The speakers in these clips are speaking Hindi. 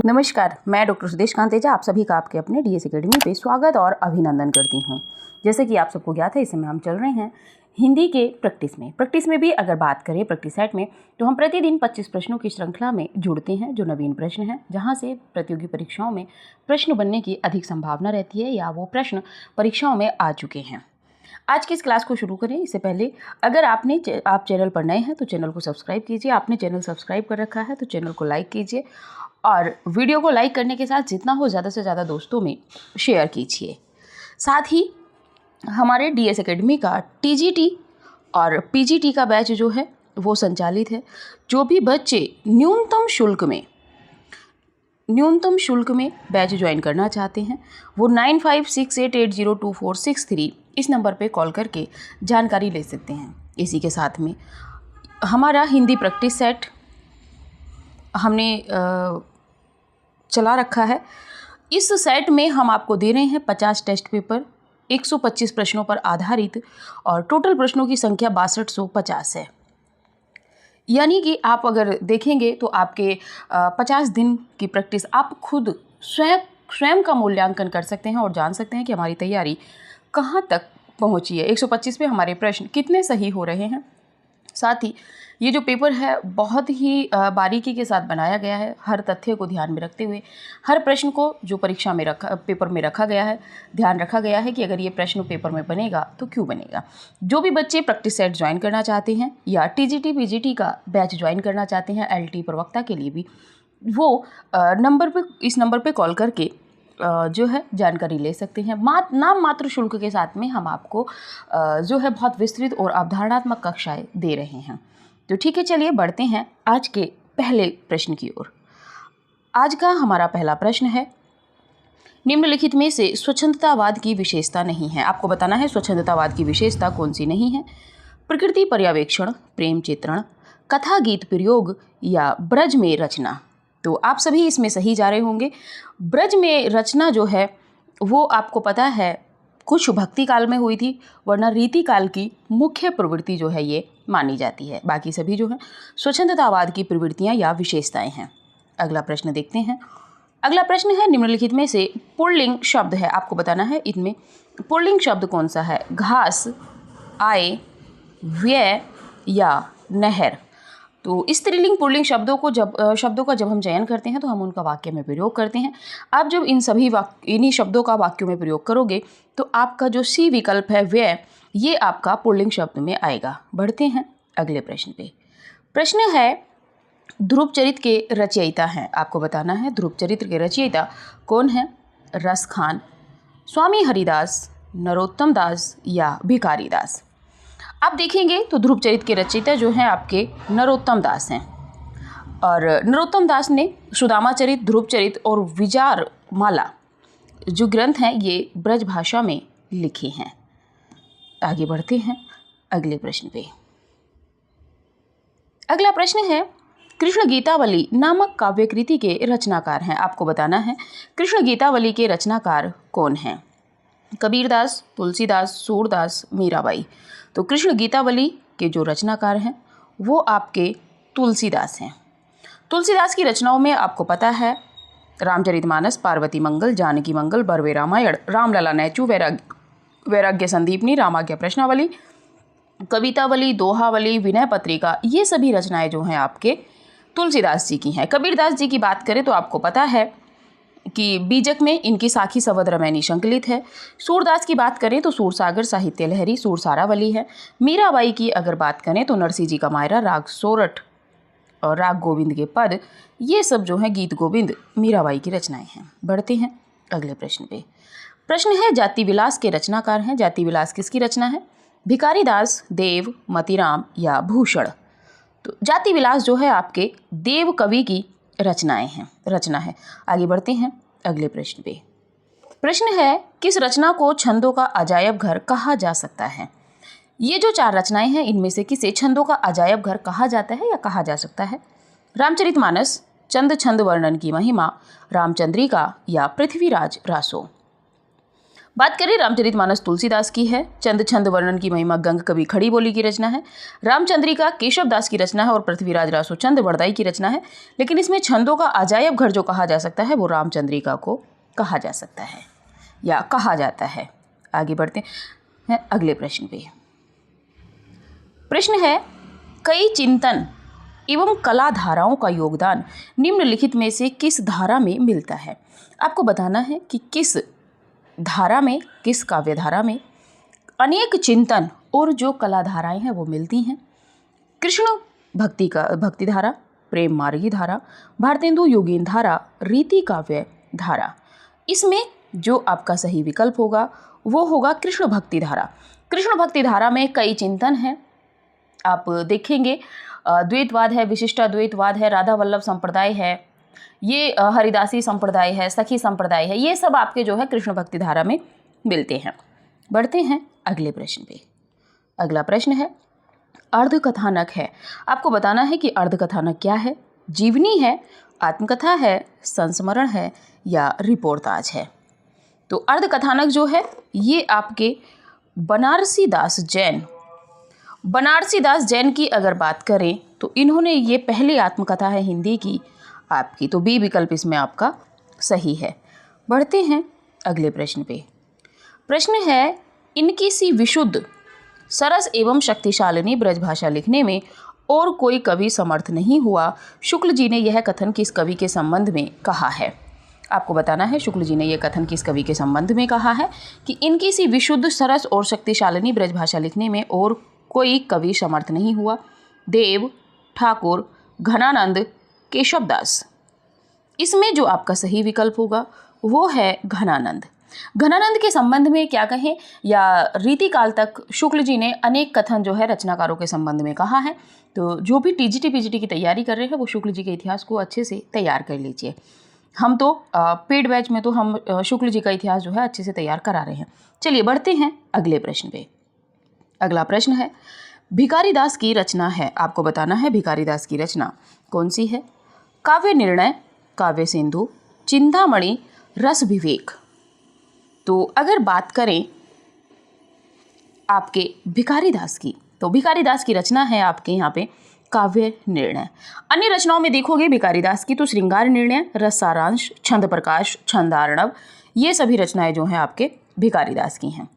नमस्कार, मैं डॉक्टर सुदेश कांतेजा आप सभी का आपके अपने डीएस एकेडमी पे स्वागत और अभिनंदन करती हूँ। जैसे कि आप सबको ज्ञात है, इस समय हम चल रहे हैं हिंदी के प्रैक्टिस में भी अगर बात करें प्रैक्टिस सेट में, तो हम प्रतिदिन 25 प्रश्नों की श्रृंखला में जुड़ते हैं जो नवीन प्रश्न हैं, जहाँ से प्रतियोगी परीक्षाओं में प्रश्न बनने की अधिक संभावना रहती है या वो प्रश्न परीक्षाओं में आ चुके हैं। आज की इस क्लास को शुरू करें इससे पहले अगर आप चैनल पर नए हैं तो चैनल को सब्सक्राइब कीजिए। आपने चैनल सब्सक्राइब कर रखा है तो चैनल को लाइक कीजिए और वीडियो को लाइक करने के साथ जितना हो ज़्यादा से ज़्यादा दोस्तों में शेयर कीजिए। साथ ही हमारे डीएस एकेडमी का टीजीटी और पीजीटी का बैच जो है वो संचालित है। जो भी बच्चे न्यूनतम शुल्क में बैच ज्वाइन करना चाहते हैं वो 9568802463 इस नंबर पे कॉल करके जानकारी ले सकते हैं। इसी के साथ में हमारा हिंदी प्रैक्टिस सेट हमने चला रखा है। इस सेट में हम आपको दे रहे हैं 50 टेस्ट पेपर 125 प्रश्नों पर आधारित और टोटल प्रश्नों की संख्या 6250 है। यानी कि आप अगर देखेंगे तो आपके 50 दिन की प्रैक्टिस आप खुद स्वयं का मूल्यांकन कर सकते हैं और जान सकते हैं कि हमारी तैयारी कहाँ तक पहुँची है। 125 पे हमारे प्रश्न कितने सही हो रहे हैं। साथ ही ये जो पेपर है बहुत ही बारीकी के साथ बनाया गया है। हर तथ्य को ध्यान में रखते हुए हर प्रश्न को जो परीक्षा में पेपर में रखा गया है, ध्यान रखा गया है कि अगर ये प्रश्न पेपर में बनेगा तो क्यों बनेगा। जो भी बच्चे प्रैक्टिस सेट ज्वाइन करना चाहते हैं या टीजीटी पीजीटी का बैच ज्वाइन करना चाहते हैं एलटी प्रवक्ता के लिए भी, वो इस नंबर पर कॉल करके जो है जानकारी ले सकते हैं। नाम मात्र शुल्क के साथ में हम आपको जो है बहुत विस्तृत और अवधारणात्मक कक्षाएं दे रहे हैं। तो ठीक है, चलिए बढ़ते हैं आज के पहले प्रश्न की ओर। आज का हमारा पहला प्रश्न है, निम्नलिखित में से स्वच्छंदतावाद की विशेषता नहीं है। आपको बताना है स्वच्छंदतावाद की विशेषता कौन सी नहीं है। प्रकृति पर्यवेक्षण, प्रेम चित्रण, कथा गीत प्रयोग या ब्रज में रचना। तो आप सभी इसमें सही जा रहे होंगे। ब्रज में रचना जो है वो आपको पता है कुछ भक्ति काल में हुई थी, वरना रीति काल की मुख्य प्रवृत्ति जो है ये मानी जाती है। बाकी सभी जो है स्वच्छंदतावाद की प्रवृत्तियां या विशेषताएं हैं। अगला प्रश्न देखते हैं। अगला प्रश्न है, निम्नलिखित में से पुल्लिंग शब्द है। आपको बताना है इनमें पुल्लिंग शब्द कौन सा है। घास, आय, व्यय या नहर। तो स्त्रीलिंग पुल्लिंग शब्दों का जब हम चयन करते हैं तो हम उनका वाक्य में प्रयोग करते हैं। आप जब इन्हीं शब्दों का वाक्यों में प्रयोग करोगे तो आपका जो सी विकल्प है व्यय, ये आपका पुल्लिंग शब्द में आएगा। बढ़ते हैं अगले प्रश्न पे। प्रश्न है, ध्रुव चरित्र के रचयिता हैं। आपको बताना है ध्रुव चरित्र के रचयिता कौन है। रस खान, स्वामी हरिदास, नरोत्तम दास या भिखारी दास। आप देखेंगे तो ध्रुव चरित्र के रचयिता जो हैं आपके नरोत्तम दास हैं और नरोत्तम दास ने सुदामा चरित, ध्रुव चरित्र और विचार माला जो ग्रंथ हैं ये ब्रज भाषा में लिखे हैं। आगे बढ़ते हैं अगले प्रश्न पे। अगला प्रश्न है, कृष्ण गीतावली नामक काव्यकृति के रचनाकार हैं। आपको बताना है कृष्ण गीतावली के रचनाकार कौन हैं। कबीरदास, तुलसीदास, सूरदास, मीराबाई। तो कृष्ण गीतावली के जो रचनाकार हैं वो आपके तुलसीदास हैं। तुलसीदास की रचनाओं में आपको पता है रामचरितमानस, पार्वती मंगल, जानकी मंगल, बरवे रामायण, रामलला नैचू, वैराग्य संदीपनी, रामाज्ञा प्रश्नावली, कवितावली, दोहावली, विनय पत्रिका, ये सभी रचनाएं जो हैं आपके तुलसीदास जी की हैं। कबीरदास जी की बात करें तो आपको पता है कि बीजक में इनकी साखी सवद रामायणी संकलित है। सूरदास की बात करें तो सूरसागर साहित्य लहरी सूरसारावली है। मीराबाई की अगर बात करें तो नरसिंह जी का मायरा, राग सोरठ और राग गोविंद के पद, ये सब जो हैं गीत गोविंद मीराबाई की रचनाएं हैं। बढ़ते हैं अगले प्रश्न पे। प्रश्न है, जाति विलास के रचनाकार हैं। जाति विलास किसकी रचना है। भिखारी दास, देव, मतीराम या भूषण। तो जाति विलास जो है आपके देव कवि की रचना है। आगे बढ़ते हैं अगले प्रश्न पे। प्रश्न है, किस रचना को छंदों का अजायब घर कहा जा सकता है। ये जो 4 रचनाएं हैं इनमें से किसे छंदों का अजायब घर कहा जाता है या कहा जा सकता है। रामचरितमानस, छंद वर्णन की महिमा, रामचंद्रिका या पृथ्वीराज रासो। बात करें रामचरितमानस तुलसीदास की है। चंद छंद वर्णन की महिमा गंग कवि खड़ी बोली की रचना है। रामचंद्रिका केशव दास की रचना है और पृथ्वीराज रासो चंद बड़दाई की रचना है। लेकिन इसमें छंदों का अजायब घर जो कहा जा सकता है वो रामचंद्रिका को कहा जा सकता है या कहा जाता है। आगे बढ़ते हैं अगले प्रश्न पे। प्रश्न है, कई चिंतन एवं कला धाराओं का योगदान निम्नलिखित में से किस धारा में मिलता है। आपको बताना है कि किस धारा में, किस काव्य धारा में अनेक चिंतन और जो कला धाराएं हैं वो मिलती हैं। कृष्ण भक्ति धारा, प्रेम मार्गी धारा, भारतेंदु योगीन धारा, रीति काव्य धारा। इसमें जो आपका सही विकल्प होगा वो होगा कृष्ण भक्ति धारा। कृष्ण भक्ति धारा में कई चिंतन हैं। आप देखेंगे द्वैतवाद है, विशिष्टाद्वैतवाद है, राधा वल्लभ संप्रदाय है, ये हरिदासी संप्रदाय है, सखी संप्रदाय है, ये सब आपके जो है कृष्ण भक्ति धारा में मिलते हैं। बढ़ते हैं अगले प्रश्न पे। अगला प्रश्न है, अर्धकथानक है। आपको बताना है कि अर्धकथानक क्या है। जीवनी है, आत्मकथा है, संस्मरण है या रिपोर्टाज है। तो अर्धकथानक जो है ये आपके बनारसी दास जैन की अगर बात करें तो इन्होंने ये पहली आत्मकथा है हिंदी की आपकी, तो बी विकल्प इसमें आपका सही है। बढ़ते हैं अगले प्रश्न पे। प्रश्न है, इनकी सी विशुद्ध सरस एवं शक्तिशालिनी ब्रजभाषा लिखने में और कोई कवि समर्थ नहीं हुआ। शुक्ल जी ने यह कथन किस कवि के संबंध में कहा है। आपको बताना है शुक्ल जी ने यह कथन किस कवि के संबंध में कहा है कि इनकी सी विशुद्ध सरस और शक्तिशालिनी ब्रजभाषा लिखने में और कोई कवि समर्थ नहीं हुआ। देव, ठाकुर, घनानंद, केशवदास। इसमें जो आपका सही विकल्प होगा वो है घनानंद। घनानंद के संबंध में क्या कहें या रीतिकाल तक शुक्ल जी ने अनेक कथन जो है रचनाकारों के संबंध में कहा है। तो जो भी टीजीटी पीजीटी की तैयारी कर रहे हैं वो शुक्ल जी के इतिहास को अच्छे से तैयार कर लीजिए। हम तो पेड बैच में तो हम शुक्ल जी का इतिहास जो है अच्छे से तैयार करा रहे हैं। चलिए बढ़ते हैं अगले प्रश्न पे। अगला प्रश्न है, भिखारी दास की रचना है। आपको बताना है भिखारी दास की रचना कौन सी है। काव्य निर्णय, काव्य सिंधु, चिंतामणि, रस विवेक। तो अगर बात करें आपके भिखारी दास की, तो भिखारी दास की रचना है आपके यहाँ पे काव्य निर्णय। अन्य रचनाओं में देखोगे भिखारी दास की तो श्रृंगार निर्णय, रस सारांश, छंद प्रकाश, छंदार्णव, ये सभी रचनाएं जो हैं आपके भिखारी दास की हैं।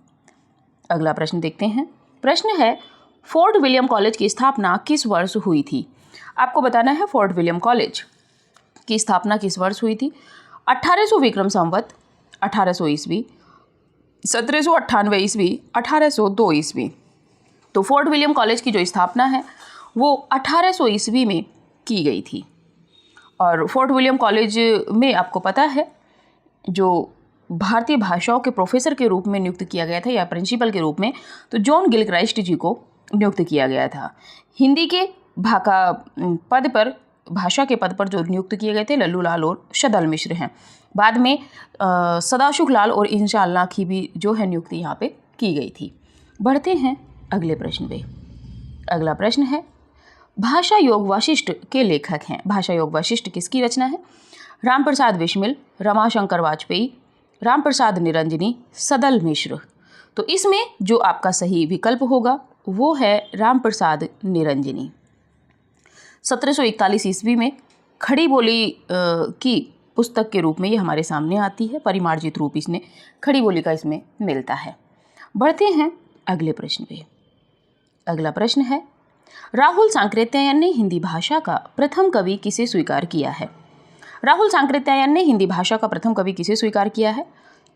अगला प्रश्न देखते हैं। प्रश्न है, फोर्ट विलियम कॉलेज की स्थापना किस वर्ष हुई थी। आपको बताना है फोर्ट विलियम कॉलेज की स्थापना किस वर्ष हुई थी। 1800 विक्रम संवत, 1800 ईस्वी, 1798 ईस्वी, 1802 ईस्वी। तो फोर्ट विलियम कॉलेज की जो स्थापना है वो 1800 ईस्वी में की गई थी। और फोर्ट विलियम कॉलेज में आपको पता है जो भारतीय भाषाओं के प्रोफेसर के रूप में नियुक्त किया गया था या प्रिंसिपल के रूप में, तो जॉन गिलक्राइस्ट जी को नियुक्त किया गया था। हिंदी के भाषा के पद पर जो नियुक्त किए गए थे लल्लू लाल और शदल मिश्र हैं। बाद में सदाशिव लाल और इंशाअल्लाह की भी जो है नियुक्ति यहाँ पे की गई थी। बढ़ते हैं अगले प्रश्न पे। अगला प्रश्न है, भाषा योग वाशिष्ठ के लेखक हैं। भाषा योग वाशिष्ठ किसकी रचना है। राम प्रसाद बिस्मिल, रमाशंकर वाजपेयी, राम प्रसाद निरंजनी, सदल मिश्र। तो इसमें जो आपका सही विकल्प होगा वो है राम प्रसाद निरंजनी। 1741 ईस्वी में खड़ी बोली की पुस्तक के रूप में ये हमारे सामने आती है। परिमार्जित रूप इसने खड़ी बोली का इसमें मिलता है। बढ़ते हैं अगले प्रश्न पे। अगला प्रश्न है, राहुल सांकृत्यायन ने हिंदी भाषा का प्रथम कवि किसे स्वीकार किया है। राहुल सांकृत्यायन ने हिंदी भाषा का प्रथम कवि किसे स्वीकार किया है।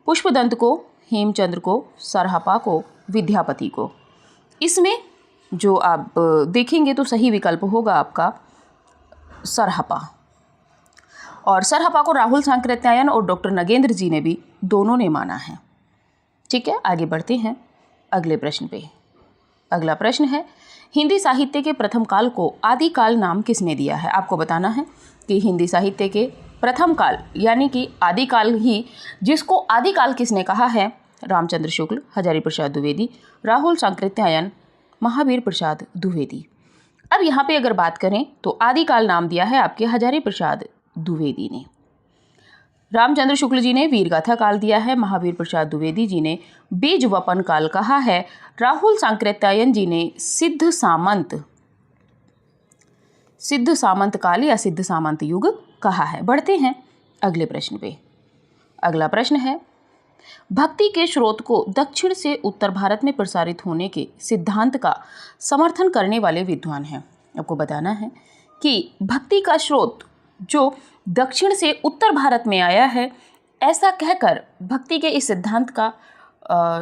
पुष्पदंत को, हेमचंद्र को, सरहपा को, विद्यापति को। इसमें जो आप देखेंगे तो सही विकल्प होगा आपका सरहपा। और सरहपा को राहुल सांकृत्यायन और डॉक्टर नगेंद्र जी ने भी दोनों ने माना है। ठीक है, आगे बढ़ते हैं अगले प्रश्न पे। अगला प्रश्न है, हिंदी साहित्य के प्रथम काल को आदिकाल नाम किसने दिया है। आपको बताना है कि हिंदी साहित्य के प्रथम काल यानी कि आदिकाल ही, जिसको आदिकाल किसने कहा है। रामचंद्र शुक्ल, हजारी प्रसाद द्विवेदी, राहुल सांकृत्यायन, महावीर प्रसाद द्विवेदी। अब यहाँ पे अगर बात करें तो आदिकाल नाम दिया है आपके हजारी प्रसाद द्विवेदी ने। रामचंद्र शुक्ल जी ने वीरगाथा काल दिया है, महावीर प्रसाद द्विवेदी जी ने बीज वपन काल कहा है, राहुल सांकृत्यायन जी ने सिद्ध सामंत काल या सिद्ध सामंत युग कहा है। बढ़ते हैं अगले प्रश्न पे। अगला प्रश्न है, भक्ति के स्रोत को दक्षिण से उत्तर भारत में प्रसारित होने के सिद्धांत का समर्थन करने वाले विद्वान हैं। आपको बताना है कि भक्ति का स्रोत जो दक्षिण से उत्तर भारत में आया है, ऐसा कहकर भक्ति के इस सिद्धांत का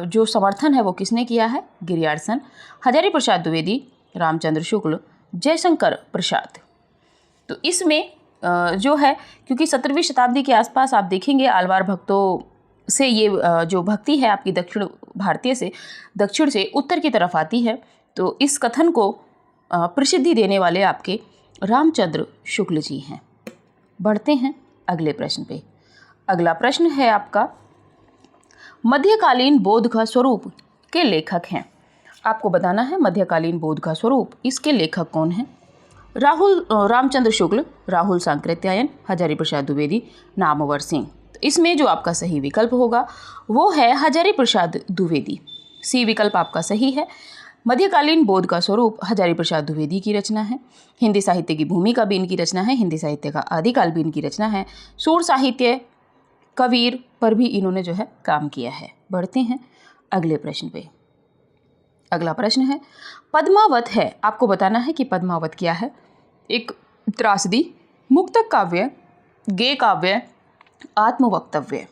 जो समर्थन है वो किसने किया है? गिरियार्सन, हजारी प्रसाद द्विवेदी, रामचंद्र शुक्ल, जयशंकर प्रसाद। तो इसमें जो है, क्योंकि 17वीं शताब्दी के आसपास आप देखेंगे आलवार भक्तों से ये जो भक्ति है आपकी दक्षिण से उत्तर की तरफ आती है, तो इस कथन को प्रसिद्धि देने वाले आपके रामचंद्र शुक्ल जी हैं। बढ़ते हैं अगले प्रश्न पे। अगला प्रश्न है आपका, मध्यकालीन बौद्ध का स्वरूप के लेखक हैं। आपको बताना है मध्यकालीन बौद्ध का स्वरूप, इसके लेखक कौन हैं? रामचंद्र शुक्ल, राहुल सांकृत्यायन, हजारी प्रसाद द्विवेदी, नामवर सिंह। तो इसमें जो आपका सही विकल्प होगा वो है हजारी प्रसाद द्विवेदी। सी विकल्प आपका सही है। मध्यकालीन बौद्ध का स्वरूप हजारी प्रसाद द्विवेदी की रचना है। हिंदी साहित्य की भूमिका भी इनकी रचना है, हिंदी साहित्य का आदिकाल भी इनकी रचना है। सूर साहित्य, कबीर पर भी इन्होंने जो है काम किया है। बढ़ते हैं अगले प्रश्न पे। अगला प्रश्न है, पद्मावत है। आपको बताना है कि पद्मावत क्या है? एक त्रासदी, मुक्तक काव्य, गेय काव्य, आत्मवक्तव्य।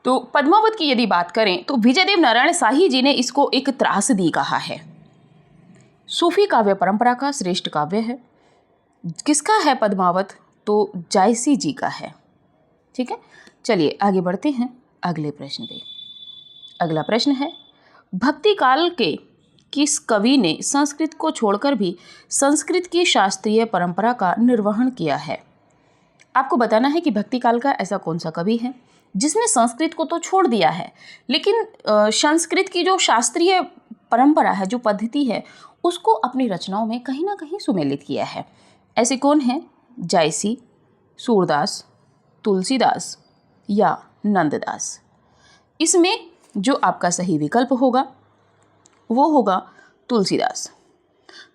तो पद्मावत की यदि बात करें तो विजयदेव नारायण शाही जी ने इसको एक त्रासदी कहा है। सूफी काव्य परंपरा का श्रेष्ठ काव्य है। किसका है पद्मावत? तो जायसी जी का है। ठीक है, चलिए आगे बढ़ते हैं अगले प्रश्न पे। अगला प्रश्न है, भक्ति काल के किस कवि ने संस्कृत को छोड़कर भी संस्कृत की शास्त्रीय परंपरा का निर्वहन किया है? आपको बताना है कि भक्ति काल का ऐसा कौन सा कवि है जिसने संस्कृत को तो छोड़ दिया है, लेकिन संस्कृत की जो शास्त्रीय परंपरा है, जो पद्धति है, उसको अपनी रचनाओं में कहीं ना कहीं सुमेलित किया है। ऐसे कौन हैं? जायसी, सूरदास, तुलसीदास या नंददास। इसमें जो आपका सही विकल्प होगा वो होगा तुलसीदास।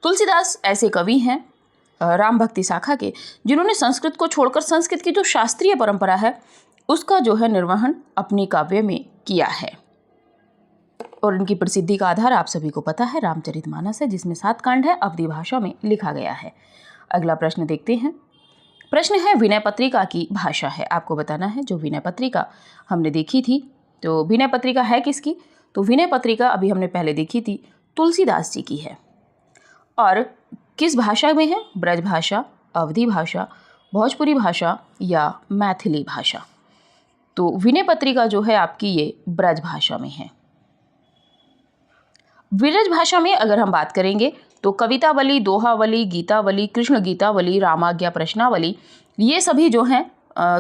तुलसीदास ऐसे कवि हैं राम भक्ति शाखा के जिन्होंने संस्कृत को छोड़कर संस्कृत की जो शास्त्रीय परंपरा है उसका जो है निर्वहन अपनी काव्य में किया है। और इनकी प्रसिद्धि का आधार आप सभी को पता है, रामचरितमानस है, जिसमें 7 कांड है, अवधी भाषा में लिखा गया है। अगला प्रश्न देखते हैं। प्रश्न है, विनय पत्रिका की भाषा है। आपको बताना है, जो विनय पत्रिका हमने देखी थी, तो विनय पत्रिका है किसकी? तो विनय पत्रिका अभी हमने पहले देखी थी, तुलसीदास जी की है। और किस भाषा में है? ब्रज भाषा, अवधी भाषा, भोजपुरी भाषा या मैथिली भाषा। तो विनय पत्रिका जो है आपकी ये ब्रज भाषा में है। ब्रज भाषा में अगर हम बात करेंगे तो कवितावली, दोहावली, गीतावली, कृष्ण गीतावली, रामाज्ञा प्रश्नावली, ये सभी जो हैं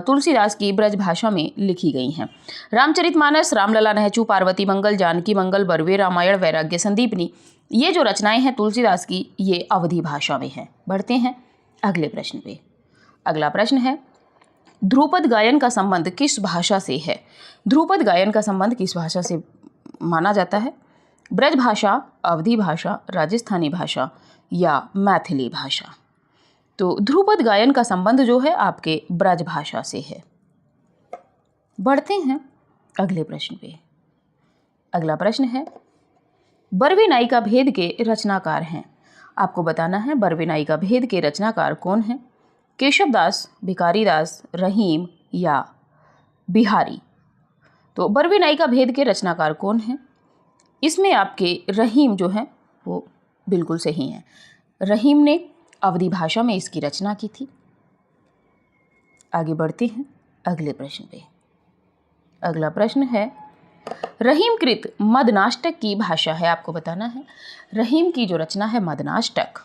तुलसीदास की ब्रज भाषा में लिखी गई हैं। रामचरितमानस, रामलला नहचू, पार्वती मंगल, जानकी मंगल, बरवे रामायण, वैराग्य संदीपनी, ये जो रचनाएं हैं तुलसीदास की, ये अवधी भाषा में हैं। बढ़ते हैं अगले प्रश्न पे। अगला प्रश्न है, ध्रुपद गायन का संबंध किस भाषा से है? ध्रुपद गायन का संबंध किस भाषा से माना जाता है? ब्रज भाषा, अवधी भाषा, राजस्थानी भाषा या मैथिली भाषा। तो ध्रुपद गायन का संबंध जो है आपके ब्रज भाषा से है। बढ़ते हैं अगले प्रश्न पे। अगला प्रश्न है, बरवे नायिका भेद के रचनाकार हैं। आपको बताना है बरवे नायिका भेद के रचनाकार कौन हैं? केशवदास, भिखारीदास, रहीम या बिहारी। तो बरवे नायिका भेद के रचनाकार कौन हैं? इसमें आपके रहीम जो हैं वो बिल्कुल सही हैं। रहीम ने अवधी भाषा में इसकी रचना की थी। आगे बढ़ते हैं अगले प्रश्न पे। अगला प्रश्न है, रहीमकृत मदनाष्टक की भाषा है। आपको बताना है रहीम की जो रचना है मदनाष्टक,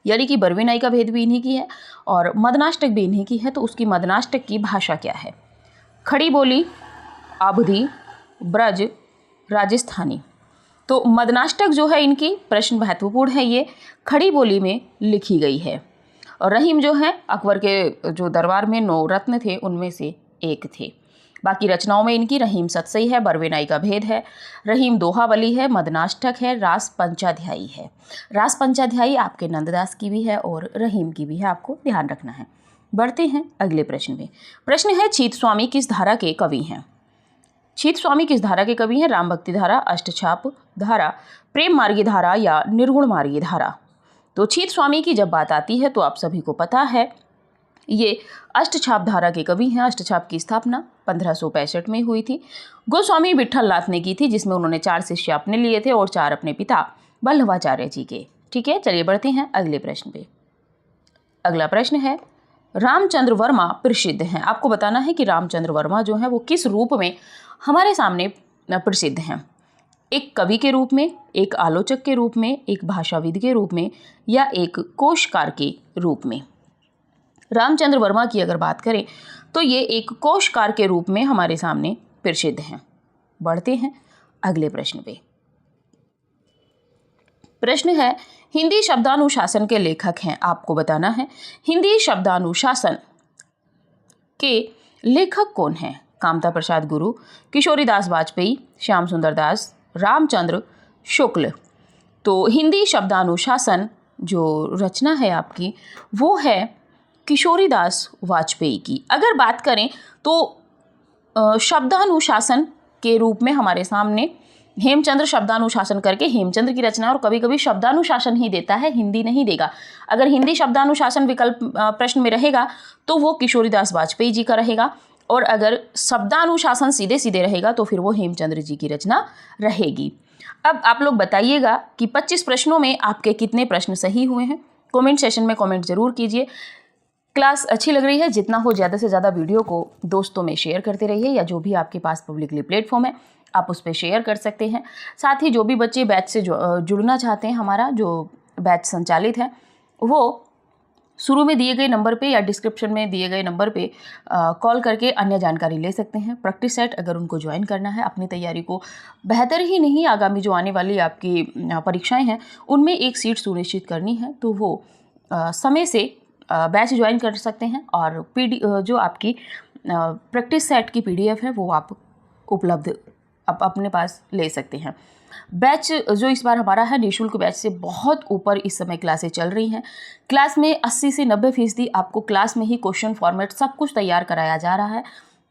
यानी कि बरवे नायिका भेद भी इन्हीं की है और मदनाष्टक भी इन्हीं की है, तो उसकी मदनाष्टक की भाषा क्या है? खड़ी बोली, अवधी, ब्रज, राजस्थानी। तो मदनाष्टक जो है इनकी प्रश्न महत्वपूर्ण है, ये खड़ी बोली में लिखी गई है। और रहीम जो है अकबर के जो दरबार में 9 रत्न थे उनमें से एक थे। बाकी रचनाओं में इनकी रहीम सतसई है, बरवेनाई का भेद है, रहीम दोहावली है, मदनाष्टक है, रास पंचाध्यायी है। रास पंचाध्यायी आपके नंददास की भी है और रहीम की भी है, आपको ध्यान रखना है। बढ़ते हैं अगले प्रश्न में। प्रश्न है छीत स्वामी किस धारा के कवि हैं? छीत स्वामी किस धारा के कवि हैं? राम भक्ति धारा, अष्टछाप धारा, प्रेम मार्गी धारा या निर्गुण मार्गी धारा? तो छीत स्वामी की जब बात आती है तो आप सभी को पता है ये अष्टछाप धारा के कवि हैं। अष्टछाप की स्थापना 1565 में हुई थी। गोस्वामी विठल नाथ ने की थी, जिसमें उन्होंने 4 शिष्य अपने लिए थे और 4 अपने पिता वल्लभाचार्य जी के। ठीक है, चलिए बढ़ते हैं अगले प्रश्न पे। अगला प्रश्न है रामचंद्र वर्मा प्रसिद्ध हैं। आपको बताना है कि रामचंद्र वर्मा जो है वो किस रूप में हमारे सामने प्रसिद्ध हैं? एक कवि के रूप में, एक आलोचक के रूप में, एक भाषाविद के रूप में या एक कोशकार के रूप में? रामचंद्र वर्मा की अगर बात करें तो ये एक कोशकार के रूप में हमारे सामने प्रसिद्ध हैं। बढ़ते हैं अगले प्रश्न पे। प्रश्न है हिंदी शब्दानुशासन के लेखक हैं। आपको बताना है हिंदी शब्दानुशासन के लेखक कौन हैं? कामता प्रसाद गुरु, किशोरीदास वाजपेयी, श्याम सुंदर दास, रामचंद्र शुक्ल। तो हिंदी शब्दानुशासन जो रचना है आपकी वो है किशोरीदास वाजपेयी की। अगर बात करें तो शब्दानुशासन के रूप में हमारे सामने हेमचंद्र शब्दानुशासन करके हेमचंद्र की रचना, और कभी कभी शब्दानुशासन ही देता है, हिंदी नहीं देगा। अगर हिंदी शब्दानुशासन विकल्प प्रश्न में रहेगा तो वो किशोरीदास वाजपेयी जी का रहेगा, और अगर शब्दानुशासन सीधे सीधे रहेगा तो फिर वो हेमचंद्र जी की रचना रहेगी। अब आप लोग बताइएगा कि 25 प्रश्नों में आपके कितने प्रश्न सही हुए हैं। कमेंट सेशन में कमेंट जरूर कीजिए। क्लास अच्छी लग रही है, जितना हो ज़्यादा से ज़्यादा वीडियो को दोस्तों में शेयर करते रहिए, या जो भी आपके पास पब्लिकली प्लेटफॉर्म है आप उस पर शेयर कर सकते हैं। साथ ही जो भी बच्चे बैच से जुड़ना चाहते हैं, हमारा जो बैच संचालित है वो शुरू में दिए गए नंबर पे या डिस्क्रिप्शन में दिए गए नंबर पे कॉल करके अन्य जानकारी ले सकते हैं। प्रैक्टिस सेट अगर उनको ज्वाइन करना है, अपनी तैयारी को बेहतर ही नहीं, आगामी जो आने वाली आपकी परीक्षाएं हैं उनमें एक सीट सुनिश्चित करनी है, तो वो समय से बैच ज्वाइन कर सकते हैं। और जो आपकी प्रैक्टिस सेट की PDF है वो आप उपलब्ध अपने पास ले सकते हैं। बैच जो इस बार हमारा है निःशुल्क बैच से बहुत ऊपर इस समय क्लासें चल रही हैं। क्लास में 80 से 90% आपको क्लास में ही क्वेश्चन फॉर्मेट सब कुछ तैयार कराया जा रहा है।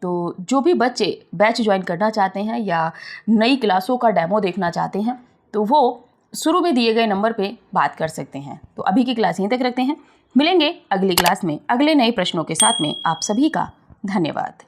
तो जो भी बच्चे बैच ज्वाइन करना चाहते हैं या नई क्लासों का डेमो देखना चाहते हैं तो वो शुरू में दिए गए नंबर पे बात कर सकते हैं। तो अभी की क्लास यहीं तक रखते हैं, मिलेंगे अगली क्लास में अगले नए प्रश्नों के साथ में। आप सभी का धन्यवाद।